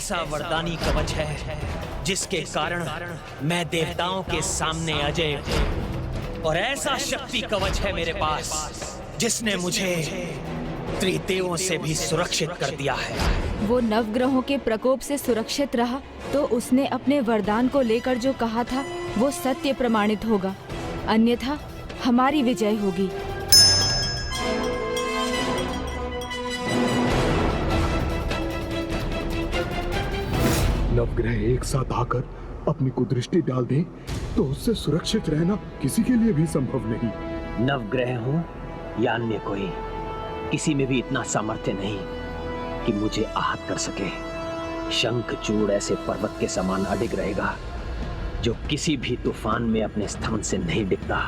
ऐसा वरदानी कवच है जिसके कारण मैं देवताओं के सामने अजय हूं। और ऐसा शक्ति कवच है मेरे पास जिसने मुझे त्रिदेवों से भी सुरक्षित कर दिया है। वो नवग्रहों के प्रकोप से सुरक्षित रहा तो उसने अपने वरदान को लेकर जो कहा था वो सत्य प्रमाणित होगा, अन्यथा हमारी विजय होगी। नवग्रह एक साथ आकर अपनी कुदृष्टि डाल दें तो उससे सुरक्षित रहना किसी के लिए भी संभव नहीं। नवग्रह हो या अन्य कोई, किसी में भी इतना सामर्थ्य नहीं कि मुझे आहत कर सके। शंखचूड़ ऐसे पर्वत के समान अडिग रहेगा जो किसी भी तूफान में अपने स्थान से नहीं डिगता।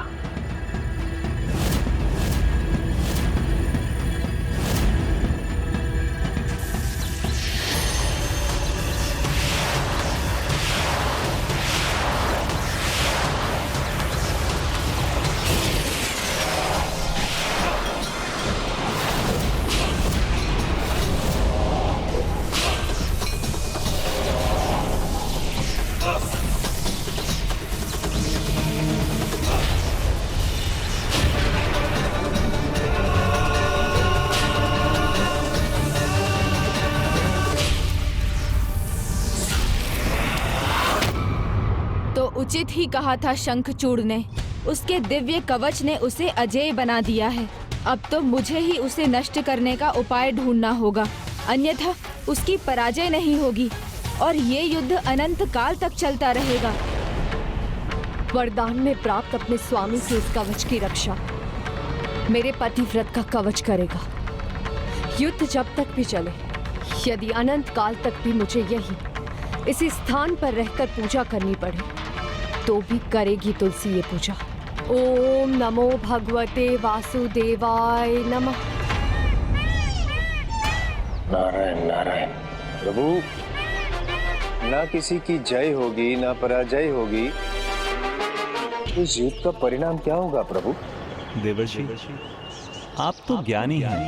उचित ही कहा था शंखचूड़ ने। उसके दिव्य कवच ने उसे अजेय बना दिया है। अब तो मुझे ही उसे नष्ट करने का उपाय ढूंढना होगा, अन्यथा उसकी पराजय नहीं होगी और ये युद्ध अनंत काल तक चलता रहेगा। वरदान में प्राप्त अपने स्वामी से इस कवच की रक्षा मेरे पतिव्रत का कवच करेगा। युद्ध जब तक भी चले, यदि अनंत काल तक भी मुझे यही इसी स्थान पर रहकर पूजा करनी पड़े तो भी करेगी तुलसी ये पूजा। ओम नमो भगवते वासुदेवाय नमः। नारायण नारायण। प्रभु, ना किसी की जय होगी ना पराजय होगी, इस युद्ध का परिणाम क्या होगा प्रभु? देवर्षि, आप तो ज्ञानी हैं।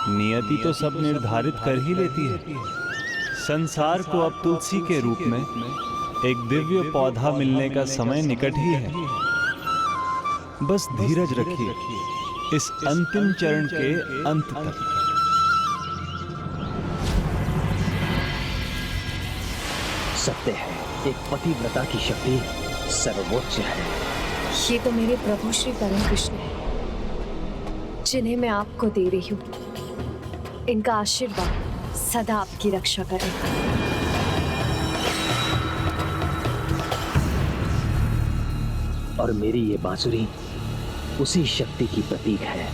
नियति तो सब निर्धारित कर ही लेती है। संसार को अब तुलसी के रूप में एक दिव्य पौधा मिलने का समय निकट ही है। बस धीरज रखिए इस अंतिम चरण के अंत तक। सत्य है, एक पतिव्रता की शक्ति सर्वोच्च है। ये तो मेरे प्रभु श्री परम कृष्ण है जिन्हें मैं आपको दे रही हूँ। इनका आशीर्वाद सदा आपकी रक्षा करेगा। और मेरी ये बांसुरी उसी शक्ति की प्रतीक है।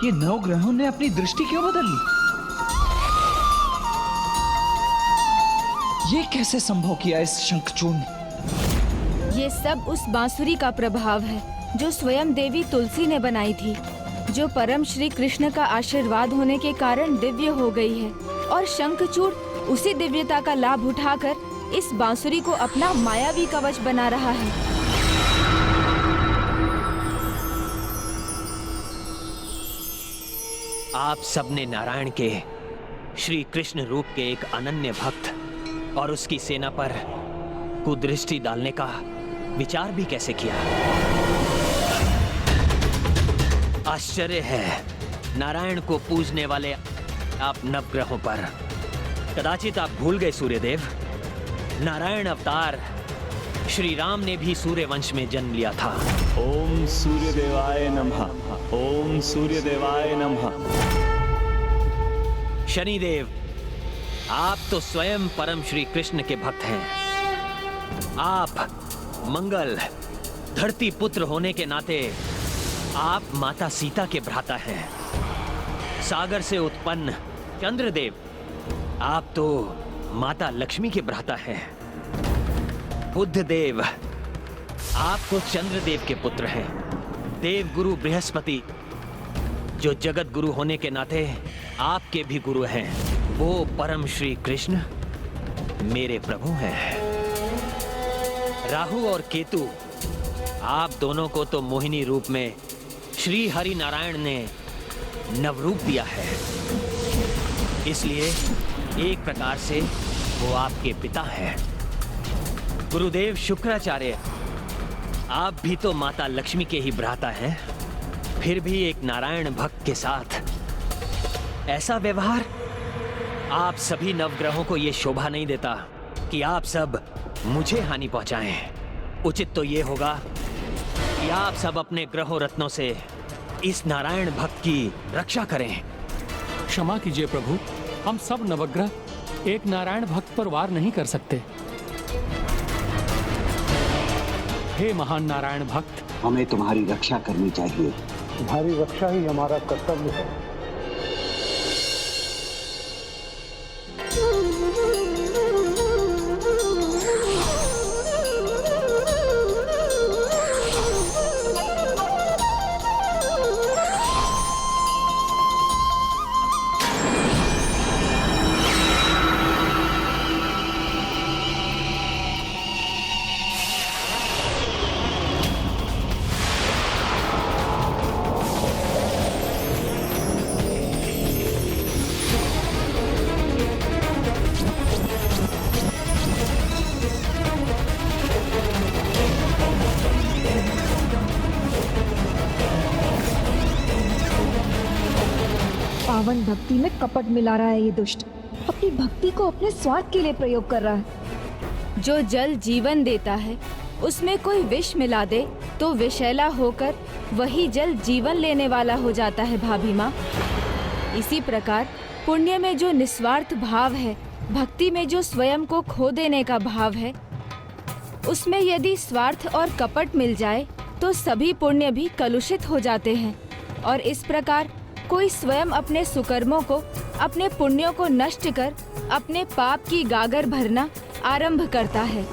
ये नवग्रहों ने अपनी दृष्टि क्यों बदल ली? ये कैसे संभव किया इस शंखचूड़ ने? ये सब उस बांसुरी का प्रभाव है जो स्वयं देवी तुलसी ने बनाई थी, जो परम श्री कृष्ण का आशीर्वाद होने के कारण दिव्य हो गई है। और शंखचूड़ उसी दिव्यता का लाभ उठाकर इस बांसुरी को अपना मायावी कवच बना रहा है। आप सबने नारायण के श्री कृष्ण रूप के एक अनन्य भक्त और उसकी सेना पर कुदृष्टि डालने का विचार भी कैसे किया? आश्चर्य है, नारायण को पूजने वाले आप नवग्रहों पर। कदाचित आप भूल गए सूर्यदेव, नारायण अवतार श्री राम ने भी सूर्य वंश में जन्म लिया था। ओम सूर्यदेवाय नमः। ओम सूर्यदेवाय नमः। शनिदेव, आप तो स्वयं परम श्री कृष्ण के भक्त हैं। आप मंगल, धरती पुत्र होने के नाते आप माता सीता के भ्राता हैं। सागर से उत्पन्न चंद्रदेव, आप तो माता लक्ष्मी के भ्राता हैं। बुद्धदेव, आप तो चंद्रदेव के पुत्र हैं। देव गुरु बृहस्पति, जो जगत गुरु होने के नाते आपके भी गुरु हैं, वो परम श्री कृष्ण मेरे प्रभु हैं। राहु और केतु, आप दोनों को तो मोहिनी रूप में श्री हरि नारायण ने नवरूप दिया है, इसलिए एक प्रकार से वो आपके पिता हैं। गुरुदेव शुक्राचार्य, आप भी तो माता लक्ष्मी के ही भ्राता हैं, फिर भी एक नारायण भक्त के साथ ऐसा व्यवहार, आप सभी नवग्रहों को ये शोभा नहीं देता कि आप सब मुझे हानि पहुंचाएं। उचित तो ये होगा कि आप सब अपने ग्रहों रत्नों से इस नारायण भक्त की रक्षा करें। क्षमा कीजिए प्रभु, हम सब नवग्रह एक नारायण भक्त पर वार नहीं कर सकते। हे महान नारायण भक्त, हमें तुम्हारी रक्षा करनी चाहिए। तुम्हारी रक्षा ही हमारा कर्तव्य है। पावन भक्ति में कपट मिला रहा है ये दुष्ट। अपनी भक्ति को अपने स्वार्थ के लिए प्रयोग कर रहा है। जो जल जीवन देता है, उसमें कोई विष मिला दे तो विषैला होकर वही जल जीवन लेने वाला हो जाता है भाभी माँ। इसी प्रकार पुण्य में जो निस्वार्थ भाव है, भक्ति में जो स्वयं को खो देने का भाव है, उसमें यदि स्वार्थ और कपट मिल जाए तो सभी पुण्य भी कलुषित हो जाते हैं। और इस प्रकार कोई स्वयं अपने सुकर्मों को, अपने पुण्यों को नष्ट कर अपने पाप की गागर भरना आरंभ करता है।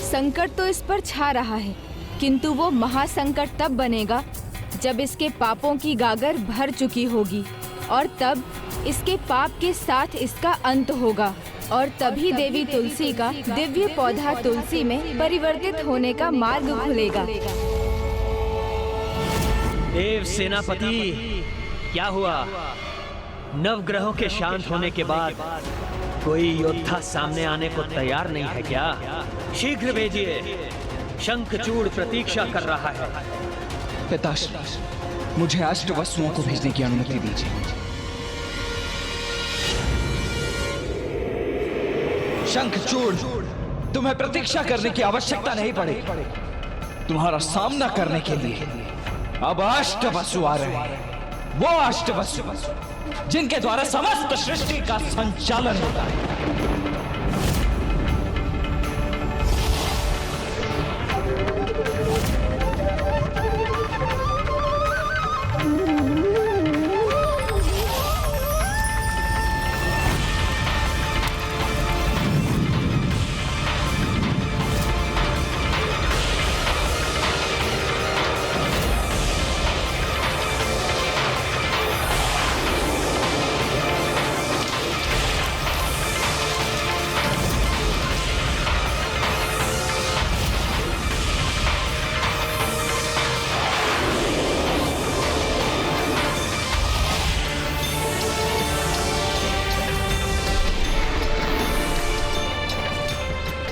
संकट तो इस पर छा रहा है, किंतु वो महासंकट तब बनेगा जब इसके पापों की गागर भर चुकी होगी, और तब इसके पाप के साथ इसका अंत होगा, और तभी देवी तुलसी का दिव्य पौधा तुलसी में परिवर्तित होने का मार्ग खुलेगा। देव सेनापति, क्या हुआ? नवग्रहों के शांत होने के बाद कोई योद्धा सामने आने को तैयार नहीं है क्या? शीघ्र भेजिए, शंखचूड़ प्रतीक्षा कर रहा है। पिताश्री, मुझे अष्टवसुओं को भेजने की अनुमति दीजिए। शंखचूड़, तुम्हें प्रतीक्षा करने की आवश्यकता नहीं पड़ेगी। तुम्हारा सामना करने के लिए अब अष्टवसु आ रहे हैं। वो अष्टवसु जिनके द्वारा समस्त सृष्टि का संचालन होता है।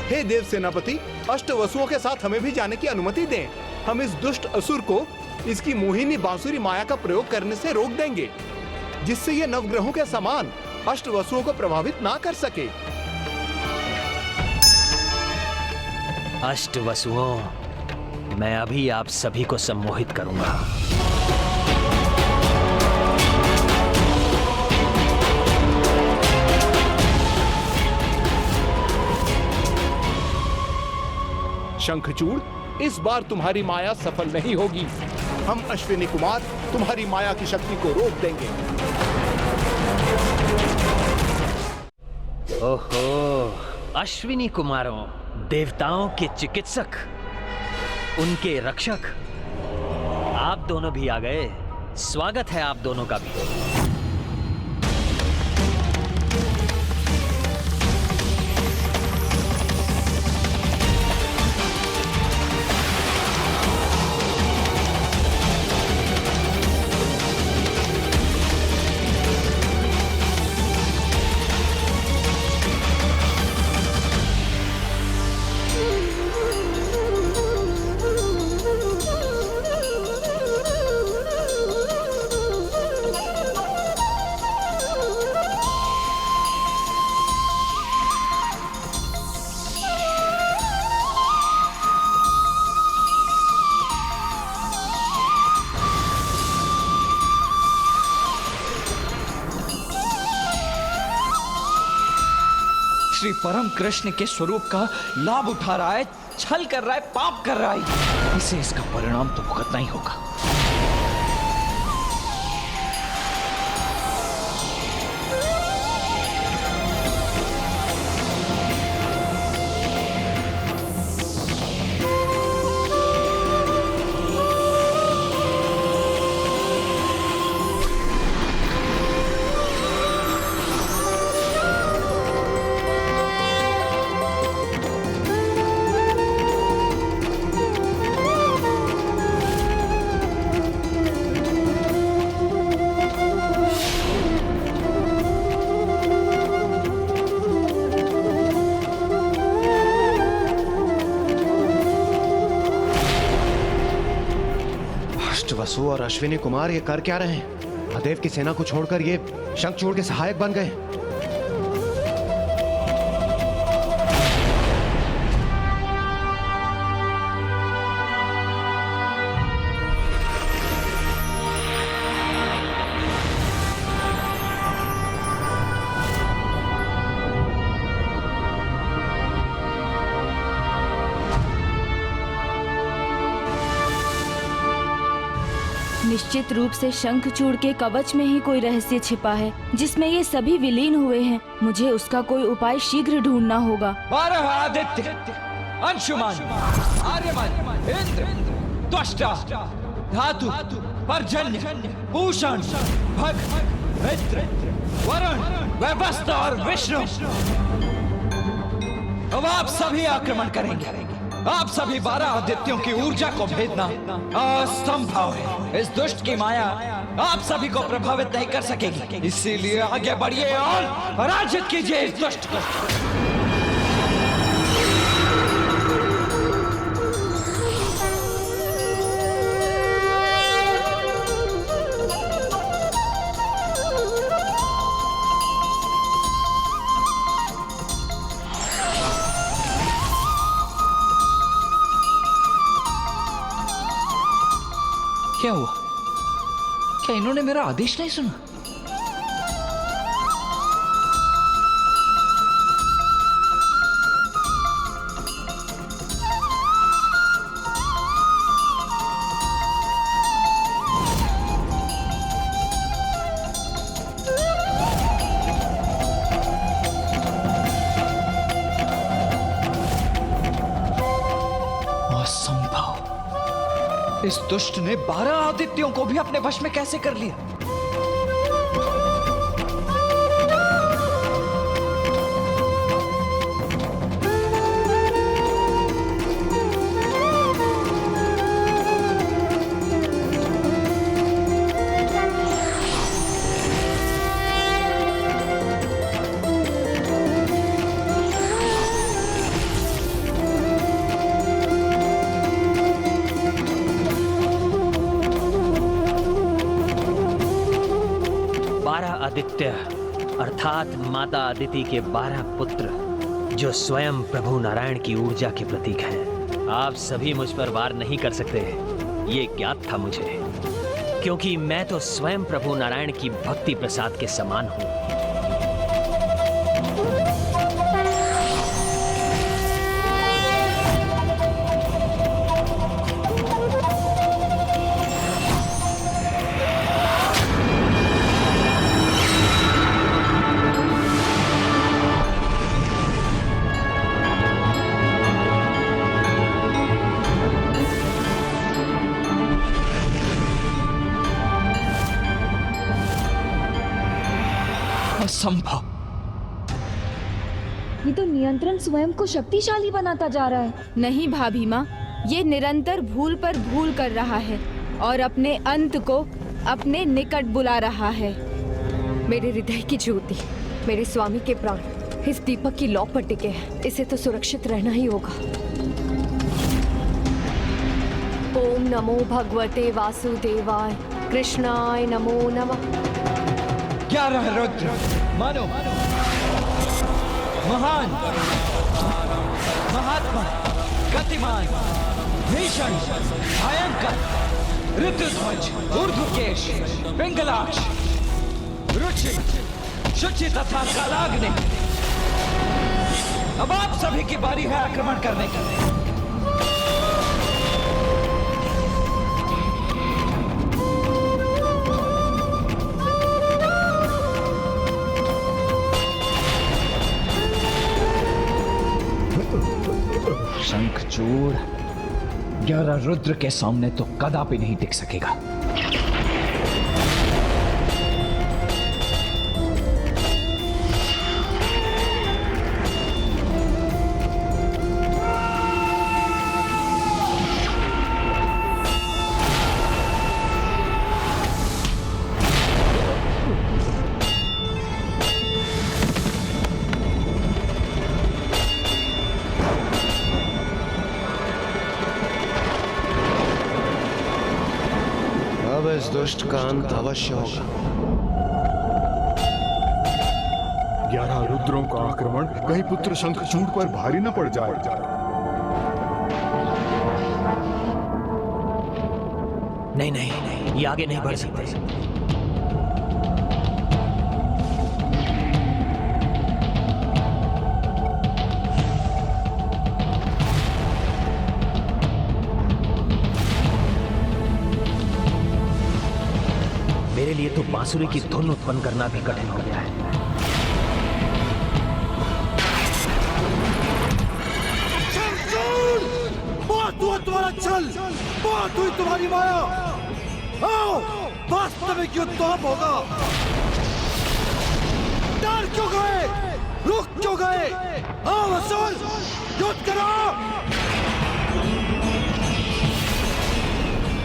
हे देव सेनापति, अष्टवसुओं के साथ हमें भी जाने की अनुमति दें। हम इस दुष्ट असुर को इसकी मोहिनी बांसुरी माया का प्रयोग करने से रोक देंगे, जिससे ये नवग्रहों के समान अष्टवसुओं को प्रभावित ना कर सके। अष्टवसुओं, मैं अभी आप सभी को सम्मोहित करूंगा। शंखचूड़, इस बार तुम्हारी माया सफल नहीं होगी। हम अश्विनी कुमार तुम्हारी माया की शक्ति को रोक देंगे। ओहो, अश्विनी कुमारों, देवताओं के चिकित्सक, उनके रक्षक, आप दोनों भी आ गए। स्वागत है आप दोनों का भी। श्री परम कृष्ण के स्वरूप का लाभ उठा रहा है, छल कर रहा है, पाप कर रहा है, इसे इसका परिणाम तो भुगतना ही होगा। वसु और अश्विनी कुमार ये कर क्या रहे हैं? अदेव की सेना को छोड़कर ये शंखचूड़ के सहायक बन गए। निश्चित रूप से शंखचूड़ के कवच में ही कोई रहस्य छिपा है जिसमें ये सभी विलीन हुए हैं। मुझे उसका कोई उपाय शीघ्र ढूंढना होगा। 12 आदित्य, अंशुमान, आर्यमन, इंद्र, त्वष्टा, धातु, पर्जन्य, भूषण, भग, मित्र, वरुण, वैवस्वत और विष्णु, अब आप सभी आक्रमण करेंगे। आप सभी 12 आदित्यों की ऊर्जा को भेदना असंभव है। इस दुष्ट की माया आप सभी को प्रभावित नहीं कर सकेगी, इसीलिए आगे बढ़िए और पराजित कीजिए इस दुष्ट को। क्या हुआ? क्या इन्होंने मेरा आदेश नहीं सुना? इस दुष्ट ने 12 आदित्यों को भी अपने वश में कैसे कर लिया? आदित्य अर्थात माता अदिति के 12 पुत्र जो स्वयं प्रभु नारायण की ऊर्जा के प्रतीक हैं। आप सभी मुझ पर वार नहीं कर सकते, ये ज्ञात था मुझे, क्योंकि मैं तो स्वयं प्रभु नारायण की भक्ति प्रसाद के समान हूं। ये तो नियंत्रण स्वयं को शक्तिशाली बनाता जा रहा है। नहीं भाभी माँ, ये निरंतर भूल पर भूल कर रहा है और अपने अंत को अपने निकट बुला रहा है। मेरे हृदय की ज्योति, मेरे स्वामी के प्राण इस दीपक की लौ पर टिके हैं। इसे तो सुरक्षित रहना ही होगा। ओम नमो भगवते वासुदेवाय, कृष्णाय नमो नमः। 11 रुद्र मानो, महान, महात्मा, गतिमान, भीषण, भयंकर, ऋतुध्वज, ऊर्ध्वकेश, पिंगलाक्ष, रुचि, शुचि तथा कालाग्नि। अब आप सभी की बारी है आक्रमण करने की। शंखचूड़ 11 रुद्र के सामने तो कदापि नहीं टिक सकेगा। अब इस दुष्ट का अंत अवश्य होगा। 11 रुद्रों का आक्रमण कहीं पुत्र शंखचूड़ पर भारी न पड़ जाए। नहीं नहीं, ये आगे नहीं बढ़ सकते। मेरे लिए तो बांसुरी की धुन उत्पन्न करना भी कठिन हो गया है। बहुत हुआ तुम्हारा छल, बहुत हुई तुम्हारी माया। आओ, वास्तविक युद्ध तो अब होगा। डर क्यों गए, रुक क्यों गए? आओ असुर, युद्ध करो।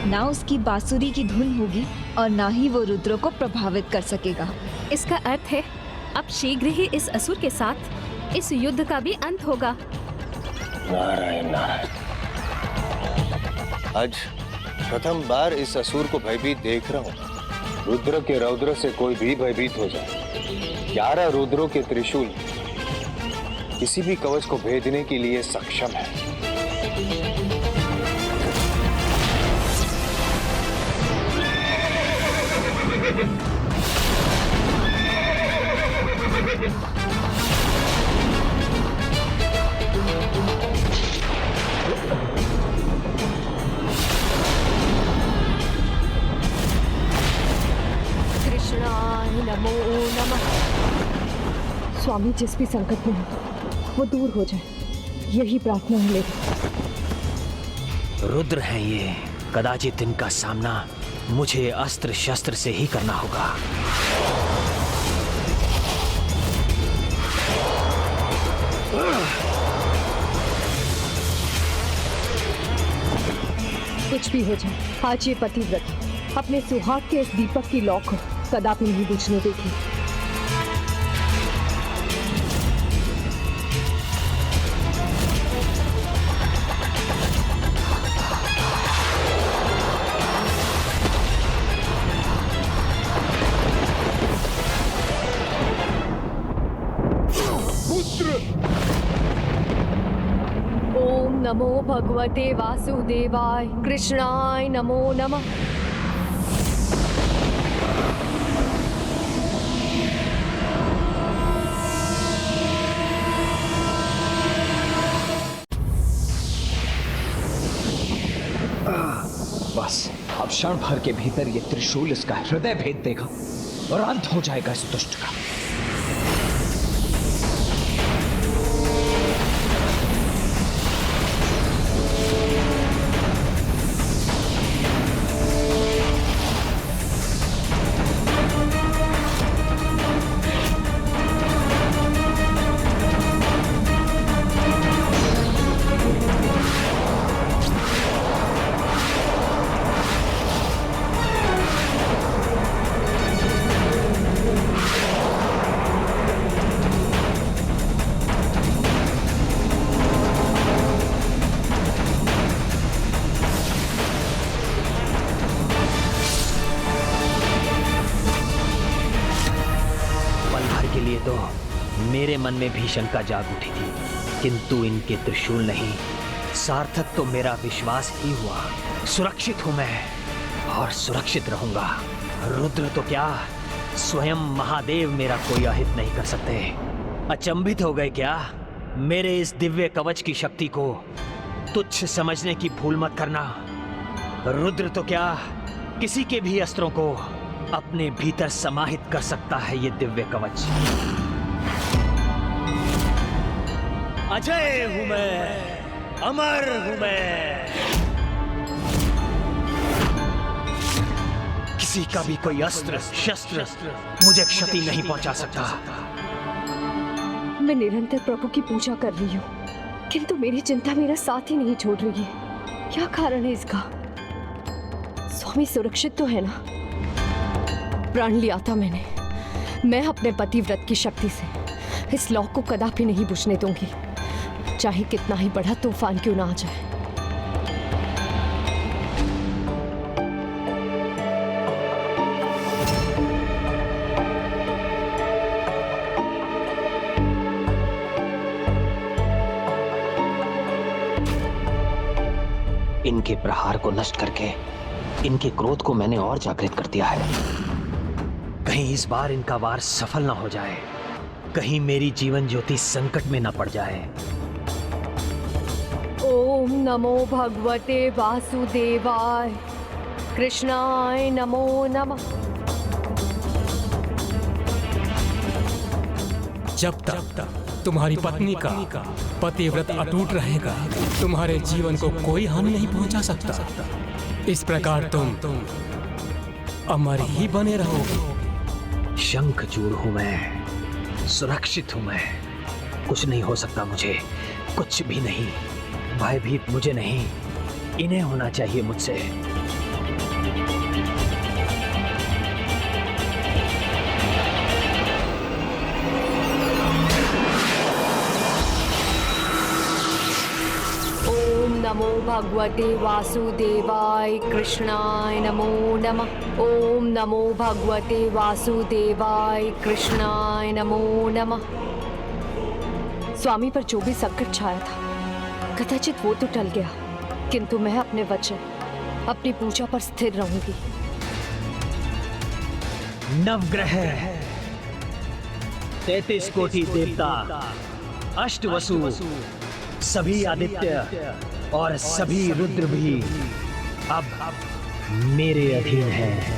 ना उसकी बांसुरी की धुन होगी और ना ही वो रुद्रों को प्रभावित कर सकेगा। इसका अर्थ है अब शीघ्र ही इस असुर के साथ इस युद्ध का भी अंत होगा। नारायण नारायण। आज प्रथम बार इस असुर को भयभीत देख रहा हूँ। रुद्र के रौद्र से कोई भी भयभीत हो जाए। 11 रुद्रों के त्रिशूल किसी भी कवच को भेदने के लिए सक्षम है। कृष्णाय नमो नमः। स्वामी जिस भी संकट में हो वो दूर हो जाए, यही प्रार्थना है मेरी। रुद्र हैं ये, कदाचित इनका सामना मुझे अस्त्र शस्त्र से ही करना होगा। कुछ भी हो जाए, आज ये पतिव्रत अपने सुहाग के इस दीपक की लौ को कदापि नहीं बुझने देगी। ओम नमो भगवते वासुदेवाय, कृष्णाय नमो नमः। बस अब क्षण भर के भीतर ये त्रिशूल इसका हृदय भेद देगा और अंत हो जाएगा इस दुष्ट का। मन में भी शंका जाग उठी थी, किंतु इनके त्रिशूल नहीं, सार्थक तो मेरा विश्वास ही हुआ। सुरक्षित हूं मैं और सुरक्षित रहूंगा। रुद्र तो क्या, स्वयं महादेव मेरा कोई अहित नहीं कर सकते। अचंभित हो गए क्या? मेरे इस दिव्य कवच की शक्ति को तुच्छ समझने की भूल मत करना। रुद्र तो क्या, किसी के भी अस्त्रों को अपने भीतर समाहित कर सकता है ये दिव्य कवच। अजय हूं मैं, अमर हूं मैं। किसी का भी कोई अस्त्र शस्त्र मुझे क्षति नहीं पहुंचा सकता। मैं निरंतर प्रभु की पूजा कर रही हूँ, किंतु मेरी चिंता मेरा साथ ही नहीं छोड़ रही है। क्या कारण है इसका? स्वामी सुरक्षित तो है ना? प्रण लिया था मैंने, मैं अपने पतिव्रत की शक्ति से इस लौ को कदापि नहीं बुझने दूंगी, चाहे कितना ही बड़ा तूफान क्यों ना आ जाए। इनके प्रहार को नष्ट करके इनके क्रोध को मैंने और जागृत कर दिया है। कहीं इस बार इनका वार सफल ना हो जाए, कहीं मेरी जीवन ज्योति संकट में ना पड़ जाए। ओम नमो भगवते वासुदेवाय, कृष्णाय नमो नमः। जब तक तुम्हारी पत्नी का पतिव्रत अटूट रहेगा, तुम्हारे जीवन को कोई हानि नहीं पहुंचा सकता। इस प्रकार तुम अमर ही बने रहोगे। शंखचूड़ हूं मैं, सुरक्षित हूं मैं, कुछ नहीं हो सकता मुझे, कुछ भी नहीं। भयभीत मुझे नहीं, इन्हें होना चाहिए मुझसे। नमो भगवते वासुदेवाय, कृष्णाय नमो नमः। ओम नमो भगवते वासुदेवाय, कृष्णाय नमो नमः। स्वामी पर जो भी संकट छाया था, कदाचित वो तो टल गया, किंतु मैं अपने वचन, अपनी पूजा पर स्थिर रहूंगी। नवग्रह, 33 कोटि देवता, अष्टवसु, सभी आदित्य और सभी रुद्र भी अब मेरे अधीन हैं।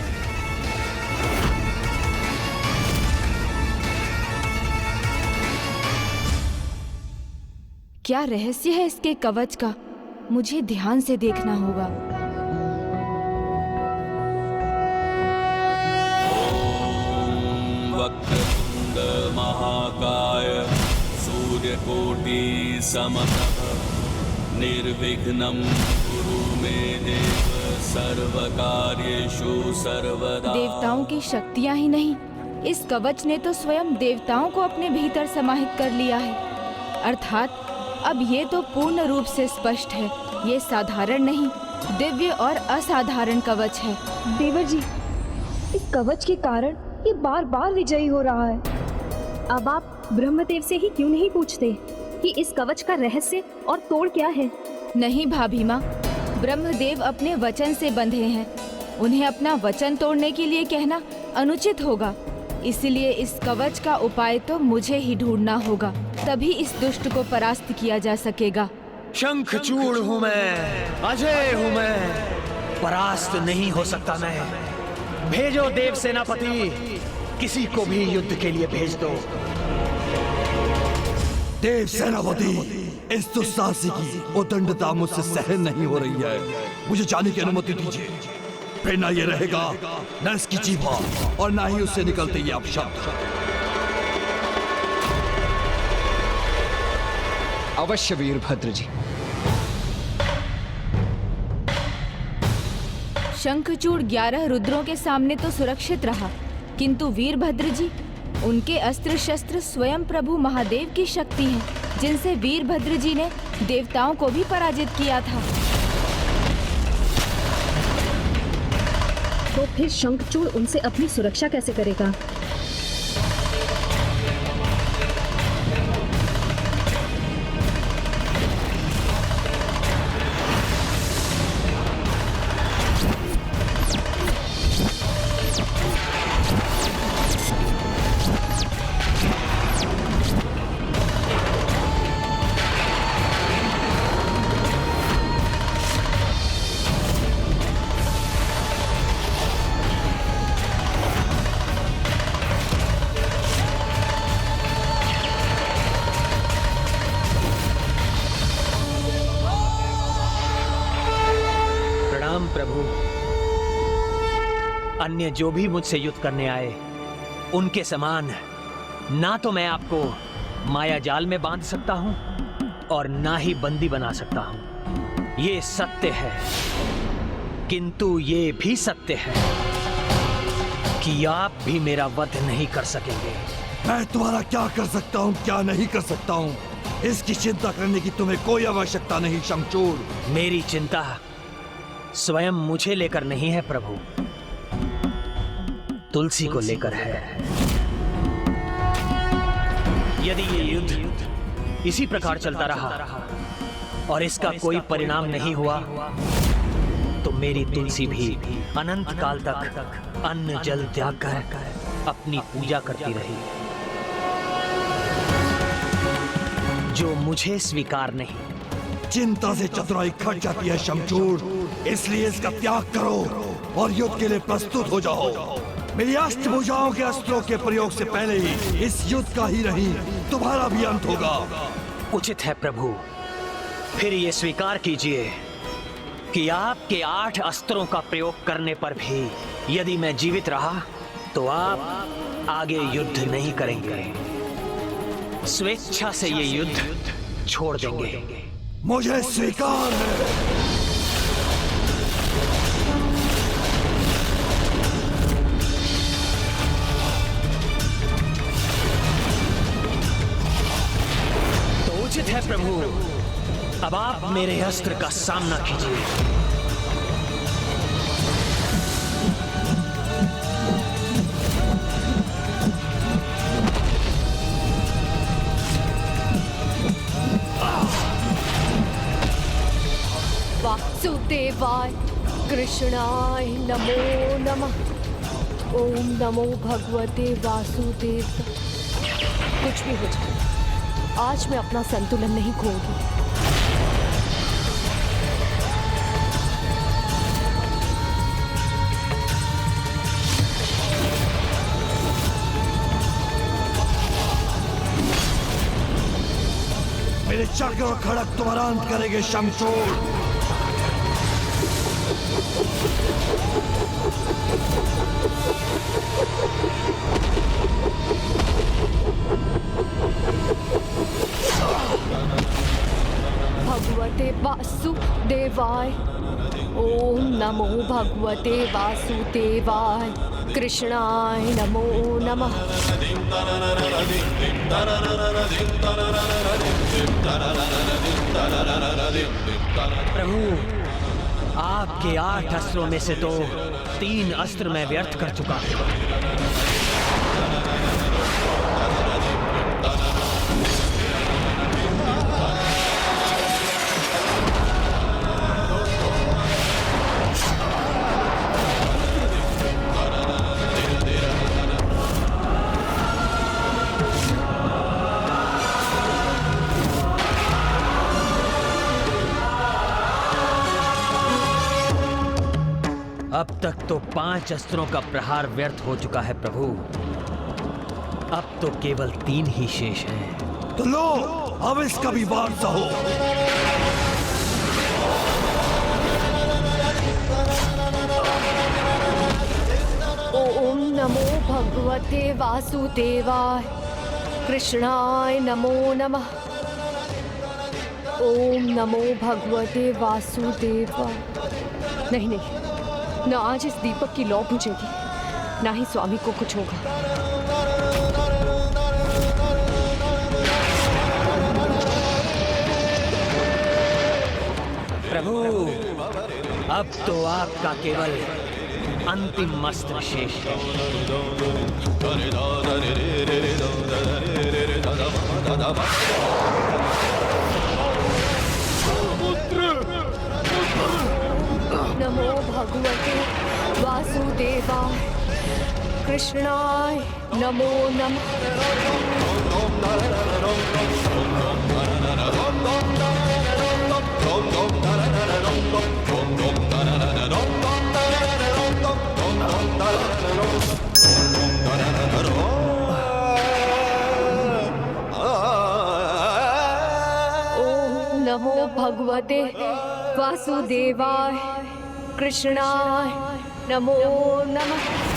क्या रहस्य है इसके कवच का? मुझे ध्यान से देखना होगा। वक्रतुंड महाकाय, सूर्यकोटि समप्रभ, निर्विघ्नं कुरु मे देव, सर्वकार्येषु सर्वदा। देवताओं की शक्तियां ही नहीं, इस कवच ने तो स्वयं देवताओं को अपने भीतर समाहित कर लिया है। अर्थात अब ये तो पूर्ण रूप से स्पष्ट है, ये साधारण नहीं, दिव्य और असाधारण कवच है। देवर जी, इस कवच के कारण ये बार बार विजयी हो रहा है। अब आप ब्रह्मदेव से ही क्यों नहीं पूछते कि इस कवच का रहस्य और तोड़ क्या है? नहीं भाभी माँ, ब्रह्मदेव अपने वचन से बंधे हैं, उन्हें अपना वचन तोड़ने के लिए कहना अनुचित होगा। इसलिए इस कवच का उपाय तो मुझे ही ढूंढना होगा, तभी इस दुष्ट को परास्त किया जा सकेगा। शंखचूड़ हूं मैं, अजय हूं मैं, परास्त नहीं हो सकता मैं। भेजो देव सेनापति, किसी को भी युद्ध के लिए भेज दो। देव सेनापति, इस दुस्साहसी की उदंडता मुझसे सहन नहीं हो रही है, मुझे जाने की अनुमति दीजिए। फिर ना ये रहेगा न इसकी जीवा और ना ही उससे निकलते ये अपशब्द। अवश्य वीरभद्र जी। शंखचूड़ 11 रुद्रों के सामने तो सुरक्षित रहा, किंतु वीरभद्र जी, उनके अस्त्र शस्त्र स्वयं प्रभु महादेव की शक्ति है, जिनसे वीरभद्र जी ने देवताओं को भी पराजित किया था। तो फिर शंखचूड़ उनसे अपनी सुरक्षा कैसे करेगा? अन्य जो भी मुझसे युद्ध करने आए उनके समान ना तो मैं आपको माया जाल में बांध सकता हूं और ना ही बंदी बना सकता हूं। ये सत्य है, किंतु ये भी सत्य है कि आप भी मेरा वध नहीं कर सकेंगे। मैं तुम्हारा क्या कर सकता हूँ, क्या नहीं कर सकता हूँ, इसकी चिंता करने की तुम्हें कोई आवश्यकता नहीं शंखचूड़। मेरी चिंता स्वयं मुझे लेकर नहीं है प्रभु, तुलसी को लेकर है। यदि ये युद्ध इसी प्रकार चलता रहा और इसका कोई परिणाम नहीं हुआ तो मेरी तुलसी भी अनंत काल तक अन्न जल त्याग कर अपनी पूजा करती रही, जो मुझे स्वीकार नहीं। चिंता से चतुराई खट जाती है शमचूर, इसलिए इसका त्याग करो और युद्ध के लिए प्रस्तुत हो जाओ। मेरी अष्टभुजाओं के अस्त्रों के प्रयोग से पहले ही इस युद्ध का ही नहीं तुम्हारा भी अंत होगा। उचित है प्रभु, फिर ये स्वीकार कीजिए कि आपके 8 अस्त्रों का प्रयोग करने पर भी यदि मैं जीवित रहा तो आप आगे युद्ध नहीं करेंगे, स्वेच्छा से ये युद्ध छोड़ देंगे। मुझे स्वीकार है। तो उचित है प्रभु, अब आप मेरे अस्त्र का सामना कीजिए। वासुदेवाय कृष्णाय नमो नमः। ओम नमो भगवते वासुदेव। कुछ भी हो जाए, आज मैं अपना संतुलन नहीं खोऊंगी। मेरे चक्र और खड़क तुम्हारा अंत करेंगे शमशूर। भगवते वासुदेवाय। ओम नमो भगवते वासुदेवाय कृष्णाय नमो नमः। प्रभु, आपके 8 अस्त्रों में से तो 3 अस्त्र मैं व्यर्थ कर चुका हूं। अब तक तो 5 अस्त्रों का प्रहार व्यर्थ हो चुका है प्रभु, अब तो केवल 3 ही शेष हैं। तो लो, अब इसका भी वार सहो। ओम नमो भगवते वासुदेवाय कृष्णाय नमो नमः। ओम नमो भगवते वासुदेवाय। नहीं नहीं, न आज इस दीपक की लौ बुझेगी, ना ही स्वामी को कुछ होगा। प्रभु, अब तो आपका केवल अंतिम अस्त्र शेष है। नमो भगवते वासुदेवाय कृष्णाय नमो नमः। ओम नमो भगवते वासुदेवाय कृष्णाय नमो नमः।